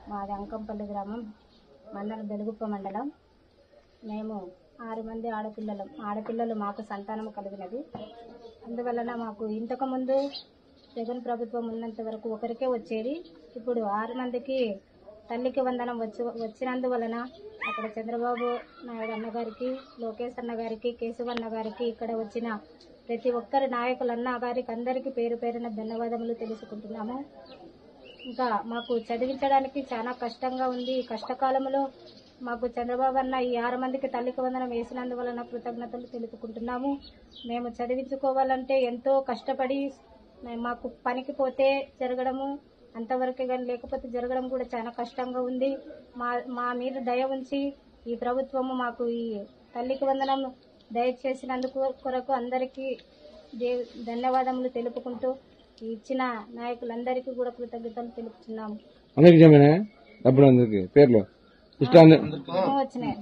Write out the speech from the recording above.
మాది అంకంపల్లి గ్రామం, మండలం బెలుగుప్ప మండలం. మేము 6 మంది ఆడపిల్లలు మాకు సంతానం కలిగినది. అందువలన మాకు ఇంతకుముందు జగన్ ప్రభుత్వం ఉన్నంత వరకు ఒకరికే వచ్చేది. ఇప్పుడు 6 మందికి తల్లికి వందనం వచ్చినందువలన అక్కడ చంద్రబాబు నాయుడు అన్నగారికి, లోకేష్ అన్నగారికి, కేశవ్ అన్నగారికి, ఇక్కడ వచ్చిన ప్రతి ఒక్కరి నాయకులు అన్నగారికి అందరికీ పేరు పేరున ధన్యవాదములు తెలుసుకుంటున్నాము. ఇంకా మాకు చదివించడానికి చాలా కష్టంగా ఉంది. ఈ కష్టకాలంలో మాకు చంద్రబాబు అన్న ఈ 6 మందికి తల్లికి వందనం వేసినందువలన కృతజ్ఞతలు తెలుపుకుంటున్నాము. మేము చదివించుకోవాలంటే ఎంతో కష్టపడి మాకు పనికి పోతే జరగడము, అంతవరకే కానీ లేకపోతే జరగడం కూడా చాలా కష్టంగా ఉంది. మా మీద దయ ఉంచి ఈ ప్రభుత్వము మాకు ఈ తల్లికి వందనం దయచేసినందుకు కొరకు అందరికీ ధన్యవాదములు తెలుపుకుంటూ ఇచ్చిన నాయకులందరికీ కూడా కృతజ్ఞతలు తెలుపుతున్నాము. అందరికీ పేర్లు వచ్చినాయి.